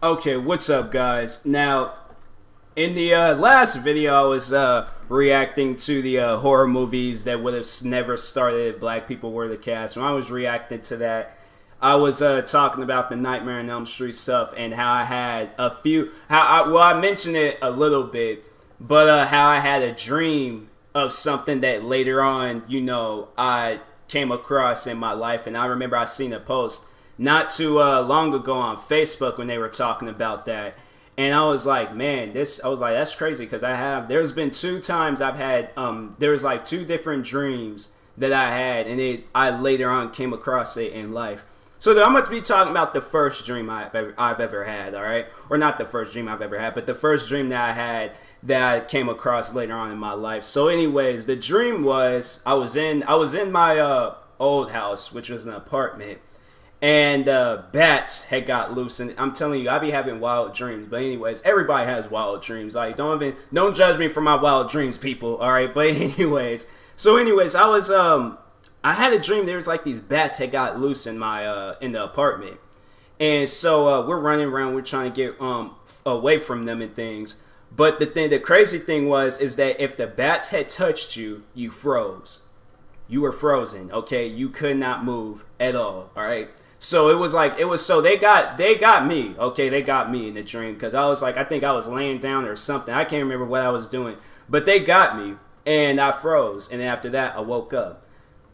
Okay, what's up, guys? Now, in the last video, I was reacting to the horror movies that would have never started if black people were the cast. When I was reacting to that, I was talking about the Nightmare on Elm Street stuff and how I had a few. I mentioned it a little bit, but how I had a dream of something that later on, I came across in my life, and I remember I seen a post not too long ago on Facebook when they were talking about that, and I was like, man, that's crazy, because there's been two times I've had there's like two different dreams that I had, and I later on came across it in life. So I'm going to be talking about the first dream I've ever had, all right? Or not the first dream I've ever had, but the first dream that I had that I came across later on in my life. So anyways, the dream was I was in my old house, which was an apartment, and bats had got loose. And I'm telling you, I be having wild dreams. But anyways, everybody has wild dreams. Like, don't judge me for my wild dreams, people, all right? But anyways, I had a dream there was like these bats had got loose in my in the apartment, and so we're running around, we're trying to get away from them and things. But the crazy thing is that if the bats had touched you, you froze. You were frozen, okay? You could not move at all right? So they got me, okay? They got me in the dream, because I think I was laying down or something. I can't remember what I was doing, but they got me and I froze, and after that I woke up.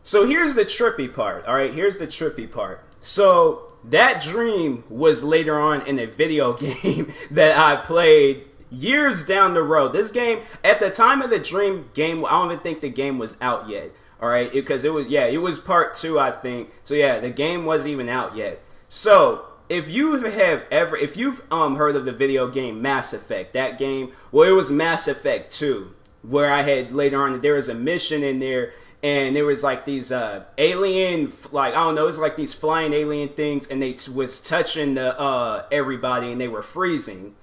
So here's the trippy part, all right? Here's the trippy part. So that dream was later on in a video game that I played years down the road. This game, at the time of the dream game, I don't even think the game was out yet, all right? Because it was part 2, I think. So yeah, the game wasn't even out yet. So if you've heard of the video game Mass Effect, that game, well, it was Mass Effect 2, where I had later on, there was a mission in there, and there was like these alien, like, I don't know, it was like these flying alien things, and they was touching the everybody, and they were freezing.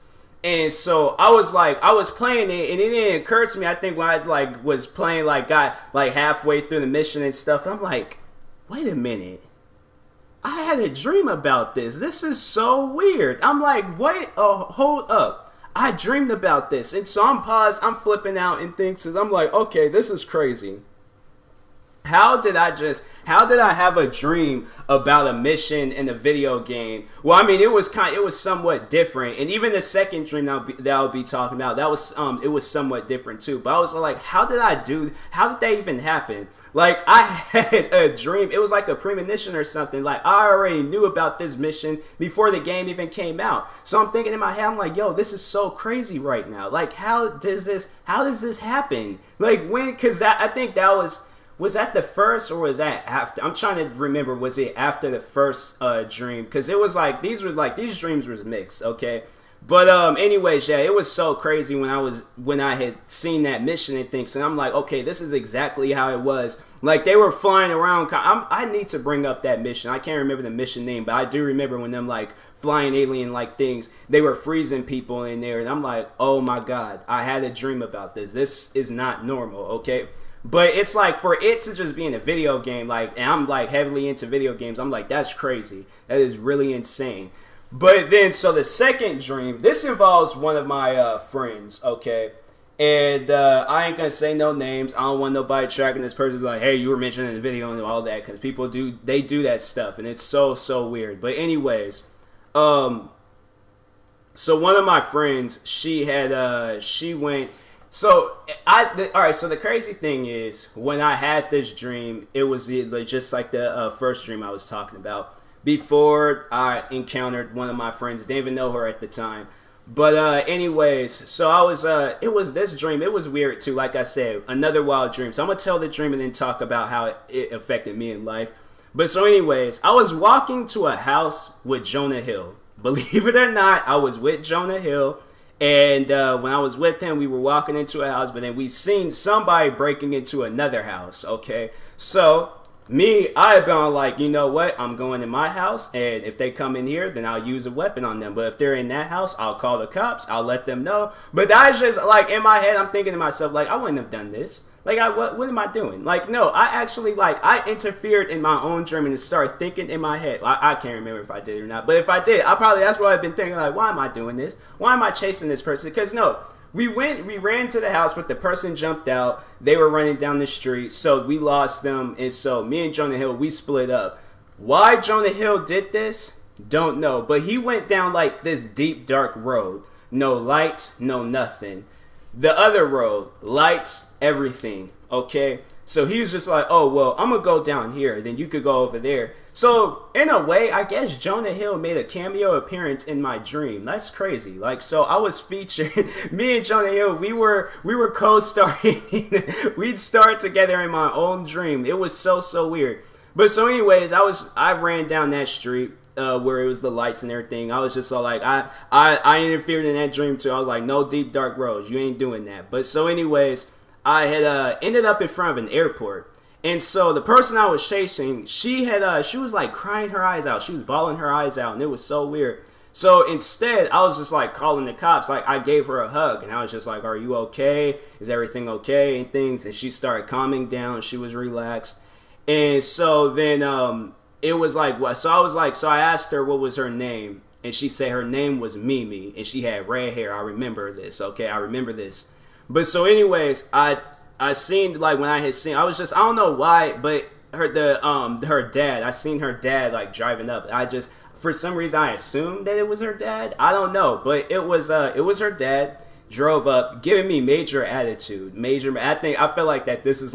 And so I was playing it, and it didn't occur to me, I think when I was playing, got halfway through the mission and stuff, I'm like, wait a minute, I had a dream about this. This is so weird. I'm like, wait, hold up. I dreamed about this. And so I'm paused, I'm flipping out and things, because I'm like, okay, this is crazy. How did I have a dream about a mission in a video game? Well, I mean, it was somewhat different, and even the second dream that I'll be talking about, it was somewhat different too. But I was like, how did that even happen? Like, I had a dream, it was like a premonition or something. Like, I already knew about this mission before the game even came out. So I'm thinking in my head, I'm like, yo, this is so crazy right now. Like, how does this happen? Like, because I think that was that the first, or was that after? I'm trying to remember, was it after the first dream? Because it was like, these dreams were mixed, okay? But anyways, yeah, it was so crazy when I had seen that mission and things, and I'm like, okay, this is exactly how it was. Like, they were flying around. I need to bring up that mission. I can't remember the mission name, but I do remember when them flying alien things, they were freezing people in there, and I'm like, oh my god, I had a dream about this. This is not normal, okay? But it's like, for it to just be in a video game, and I'm heavily into video games, I'm like, that's crazy. That is really insane. But then, so the second dream, this involves one of my friends, okay? And I ain't gonna say no names. I don't want nobody tracking this person, like, hey, you were mentioned in the video and all that, because people do that stuff, and it's so weird. But anyways, so one of my friends, she went. So alright, so the crazy thing is, when I had this dream, it was just like the first dream I was talking about. Before I encountered one of my friends, didn't even know her at the time. But anyways, so it was this dream. It was weird too, like I said, another wild dream. So I'm gonna tell the dream and then talk about how it affected me in life. But so anyways, I was walking to a house with Jonah Hill. Believe it or not, I was with Jonah Hill. And when I was with him, we were walking into a house, but then we seen somebody breaking into another house, okay? So, I've gone like, you know what? I'm going in my house, and if they come in here, then I'll use a weapon on them. But if they're in that house, I'll call the cops. I'll let them know. But that's just, in my head, I'm thinking to myself, I wouldn't have done this. Like, what am I doing? Like, no, I actually, like, I interfered in my own dream and started thinking in my head. I can't remember if I did or not, but if I did, that's what I've been thinking, like, why am I doing this? Why am I chasing this person? Because, no, we ran to the house, but the person jumped out. They were running down the street, so we lost them, and so me and Jonah Hill, we split up. Why Jonah Hill did this? Don't know, but he went down, like, this deep, dark road. No lights, no nothing. The other road, lights, everything, okay? So he was just like, oh, well, I'm going to go down here, then you could go over there. So, in a way, I guess Jonah Hill made a cameo appearance in my dream. That's crazy. Like, so I was featured, me and Jonah Hill, we were co-starring. We'd start together in my own dream. It was so weird. But so anyways, I ran down that street. Where it was the lights and everything. I was just all like, I interfered in that dream too. I was like, no deep dark roads, you ain't doing that. But so anyways, I had ended up in front of an airport, and so the person I was chasing, she was like crying her eyes out. She was bawling her eyes out, and it was so weird. So instead, I was just like calling the cops. Like, I gave her a hug, and I was just like, are you okay? Is everything okay? And things. And she started calming down. She was relaxed. And so then it was like, what? So I was like, so I asked her what was her name, and she said her name was Mimi, and she had red hair. I remember this, okay? I remember this. But so anyways, I seen, like, when I had seen, I was just, I don't know why, but her dad, I seen her dad, like, driving up. I just, for some reason, I assumed that it was her dad. I don't know, but it was her dad. Drove up, giving me major attitude. I feel like that this is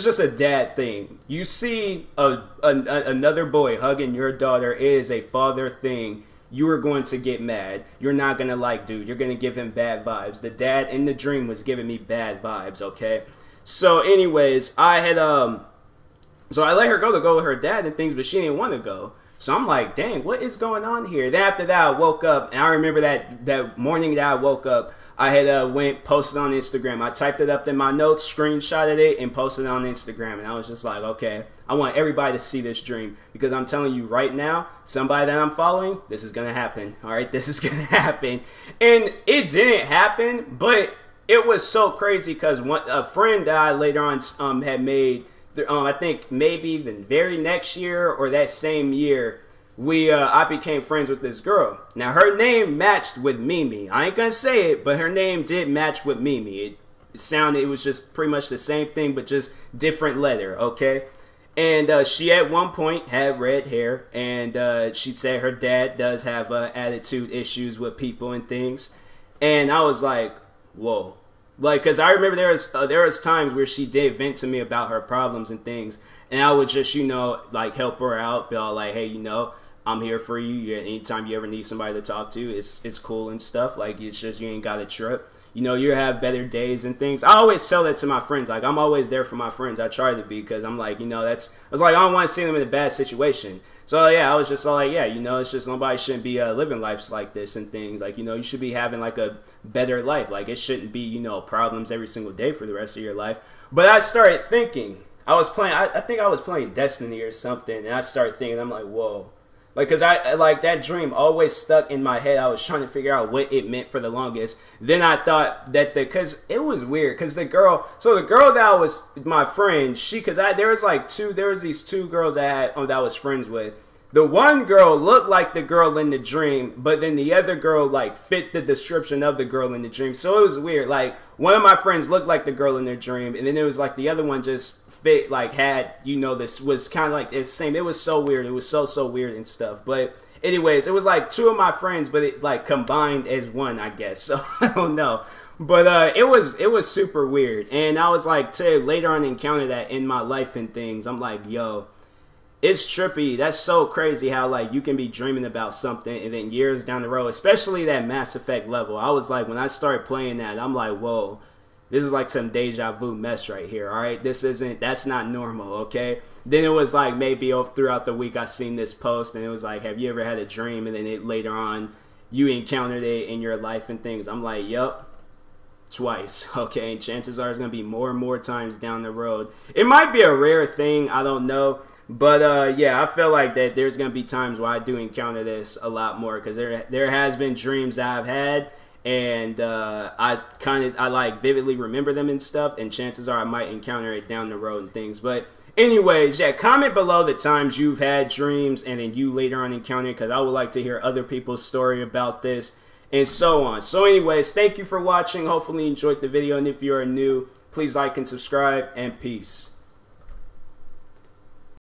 just a dad thing. You see another boy hugging your daughter, it is a father thing. You are going to get mad. You're not going to like, dude. You're going to give him bad vibes. The dad in the dream was giving me bad vibes, okay? So anyways, I had, so I let her go with her dad and things, but she didn't want to go. So I'm like, dang, what is going on here? Then after that, I woke up, and I remember that morning that I woke up, I had posted on Instagram. I typed it up in my notes, screenshotted it, and posted it on Instagram. And I was just like, okay, I want everybody to see this dream. Because I'm telling you right now, somebody that I'm following, this is going to happen. All right, this is going to happen. And it didn't happen, but it was so crazy because a friend that I later on had made, I think maybe the very next year or that same year, I became friends with this girl. Now, her name matched with Mimi. I ain't gonna say it, but her name did match with Mimi. It was just pretty much the same thing, but just different letter, okay? And she at one point had red hair, and she said her dad does have attitude issues with people and things. And I was like, whoa. Like, because I remember there was times where she did vent to me about her problems and things, and I would just, like, help her out, be all like, hey, I'm here for you. Anytime you ever need somebody to talk to, it's cool and stuff. Like, it's just, you ain't got a trip. You have better days and things. I always tell that to my friends. Like, I'm always there for my friends. I try to be, because I'm like, I was like, I don't want to see them in a bad situation. So, yeah, I was just all like, yeah, it's just nobody shouldn't be living lives like this and things. Like, you should be having, like, a better life. Like, it shouldn't be, problems every single day for the rest of your life. But I started thinking. I think I was playing Destiny or something, and I started thinking, I'm like, whoa. Like, because that dream always stuck in my head. I was trying to figure out what it meant for the longest. Then I thought that because it was weird, because the girl that was my friend, there was these two girls that I was friends with. The one girl looked like the girl in the dream, but then the other girl, like, fit the description of the girl in the dream. So it was weird. Like, one of my friends looked like the girl in their dream, and then it was like the other one just fit, like, had, this was kind of like the same. It was so weird. It was so weird and stuff. But anyways, it was like two of my friends, but it, like, combined as one, I guess. So I don't know. But it was super weird. And I was like, to later on encounter that in my life and things, I'm like, yo, it's trippy. That's so crazy how, like, you can be dreaming about something and then years down the road, especially that Mass Effect level. I was like, when I started playing that, I'm like, whoa, this is like some deja vu mess right here, all right? That's not normal, okay? Then it was like maybe throughout the week I seen this post, and it was like, have you ever had a dream? And then later on, you encountered it in your life and things. I'm like, yup. Twice, okay? And chances are it's going to be more and more times down the road. It might be a rare thing, I don't know. But yeah, I feel like that there's going to be times where I do encounter this a lot more, because there has been dreams that I've had, and I like vividly remember them and stuff, and chances are I might encounter it down the road and things. But anyways, yeah, comment below the times you've had dreams and then you later on encountered, because I would like to hear other people's story about this and so on. So anyways, thank you for watching. Hopefully you enjoyed the video, and if you are new, please like and subscribe, and peace.